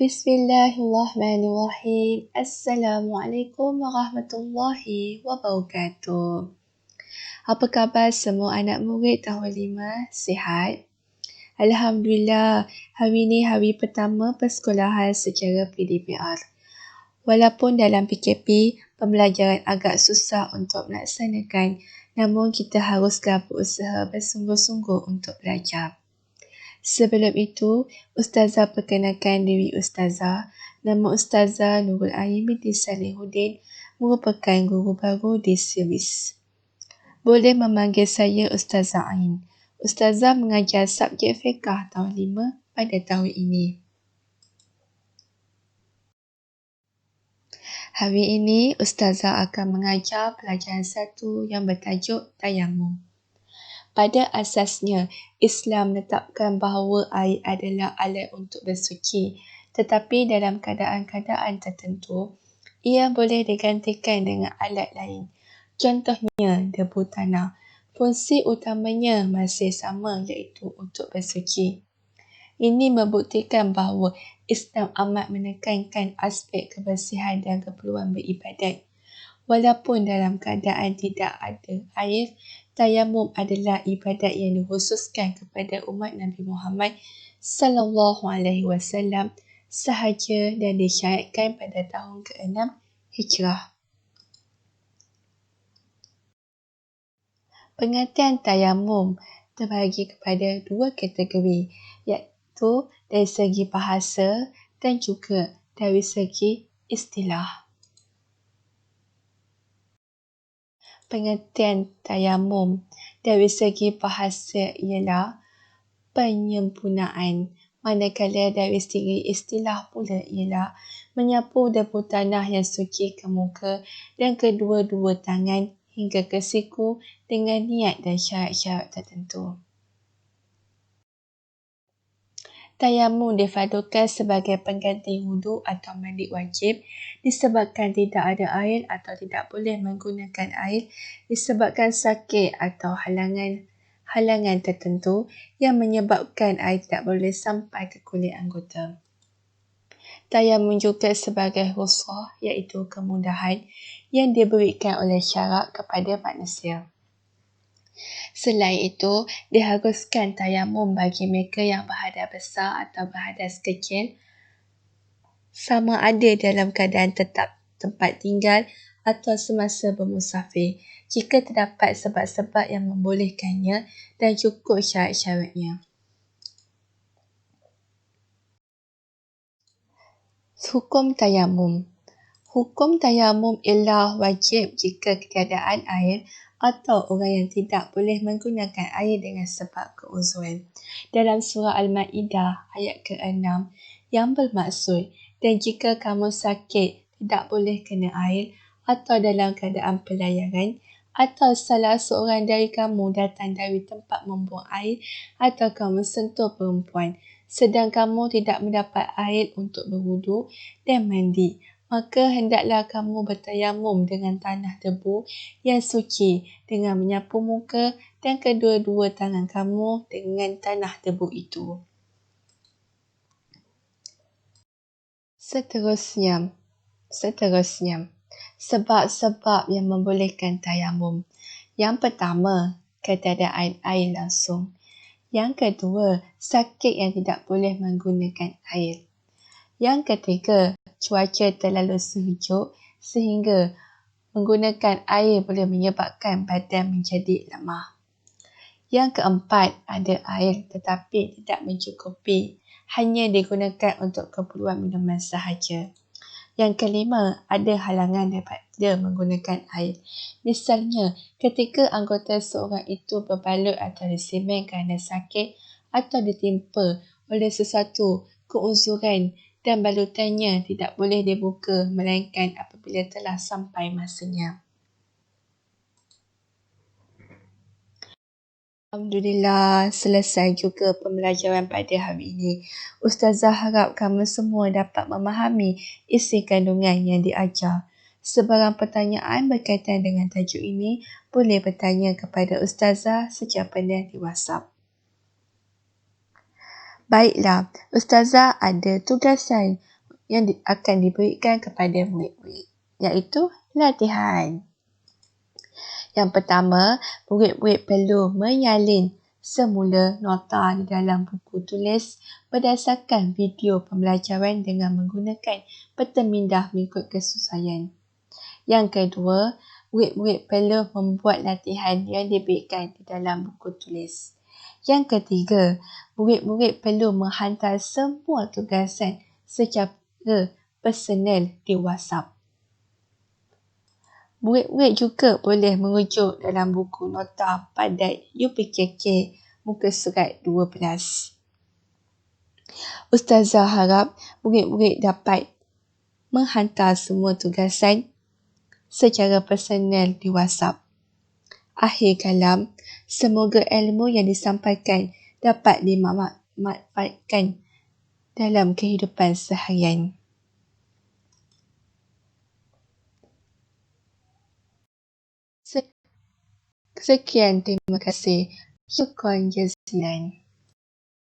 Bismillahirrahmanirrahim. Assalamualaikum warahmatullahi wabarakatuh. Apa khabar semua anak murid tahun 5? Sihat? Alhamdulillah, hari ini hari pertama persekolahan secara PDPR. Walaupun dalam PKP, pembelajaran agak susah untuk melaksanakan, namun kita haruslah berusaha bersungguh-sungguh untuk belajar. Sebelum itu, Ustazah perkenalkan diri Ustazah. Nama Ustazah Nurul Ain binti Salihuddin, merupakan guru baru di series. Boleh memanggil saya Ustazah Ain. Ustazah mengajar subjek fiqh tahun 5 pada tahun ini. Hari ini, Ustazah akan mengajar pelajaran 1 yang bertajuk Tayamum. Pada asasnya, Islam menetapkan bahawa air adalah alat untuk bersuci, tetapi dalam keadaan-keadaan tertentu, ia boleh digantikan dengan alat lain. Contohnya, debu tanah. Fungsi utamanya masih sama, iaitu untuk bersuci. Ini membuktikan bahawa Islam amat menekankan aspek kebersihan dan keperluan beribadat. Walaupun dalam keadaan tidak ada air, tayamum adalah ibadat yang dikhususkan kepada umat Nabi Muhammad SAW sahaja dan disyariatkan pada tahun ke-6 Hijrah. Pengertian tayamum terbagi kepada 2 kategori, iaitu dari segi bahasa dan juga dari segi istilah. Pengertian tayamum dari segi bahasa ialah penyempurnaan, manakala dari segi istilah pula ialah menyapu debu tanah yang suci ke muka dan kedua-dua tangan hingga ke siku dengan niat dan syarat-syarat tertentu. Tayamum difadukan sebagai pengganti wudu atau mandi wajib disebabkan tidak ada air atau tidak boleh menggunakan air disebabkan sakit atau halangan tertentu yang menyebabkan air tidak boleh sampai ke kulit anggota. Tayamum juga sebagai rukhsah, iaitu kemudahan yang diberikan oleh syarak kepada manusia. Selain itu, diharuskan tayamum bagi mereka yang berhadas besar atau berhadas kecil, sama ada dalam keadaan tetap tempat tinggal atau semasa bermusafir, jika terdapat sebab-sebab yang membolehkannya dan cukup syarat-syaratnya. Hukum tayamum. Hukum tayamum ialah wajib jika ketiadaan air atau orang yang tidak boleh menggunakan air dengan sebab keuzuran. Dalam surah Al-Ma'idah ayat ke-6 yang bermaksud, dan jika kamu sakit, tidak boleh kena air atau dalam keadaan pelayaran atau salah seorang dari kamu datang dari tempat membuang air atau kamu sentuh perempuan, sedang kamu tidak mendapat air untuk berwudu dan mandi, maka hendaklah kamu bertayamum dengan tanah debu yang suci dengan menyapu muka dan kedua-dua tangan kamu dengan tanah debu itu. Seterusnya, sebab-sebab yang membolehkan tayamum. Yang pertama, ketiadaan air langsung. Yang kedua, sakit yang tidak boleh menggunakan air. Yang ketiga, cuaca terlalu sejuk sehingga menggunakan air boleh menyebabkan badan menjadi lemah. Yang keempat, ada air tetapi tidak mencukupi, hanya digunakan untuk keperluan minuman sahaja. Yang kelima, ada halangan daripada menggunakan air. Misalnya, ketika anggota seorang itu berbalut atau disemen kerana sakit atau ditimpa oleh sesuatu keuzuran dan balutannya tidak boleh dibuka melainkan apabila telah sampai masanya. Alhamdulillah, selesai juga pembelajaran pada hari ini. Ustazah harap kamu semua dapat memahami isi kandungan yang diajar. Sebarang pertanyaan berkaitan dengan tajuk ini, boleh bertanya kepada Ustazah secepatnya di WhatsApp. Baiklah, Ustazah ada tugasan yang akan diberikan kepada murid-murid, iaitu latihan. Yang pertama, murid-murid perlu menyalin semula nota di dalam buku tulis berdasarkan video pembelajaran dengan menggunakan peta mindah mengikut kesesuaian. Yang kedua, murid-murid perlu membuat latihan yang diberikan di dalam buku tulis. Yang ketiga, murid-murid perlu menghantar semua tugasan secara personal di WhatsApp. Murid-murid juga boleh merujuk dalam buku nota pada UPKK muka surat 12. Ustazah harap murid-murid dapat menghantar semua tugasan secara personal di WhatsApp. Akhir kalam, semoga ilmu yang disampaikan dapat dimanfaatkan dalam kehidupan seharian. Sekian, terima kasih. Syukran jazilan.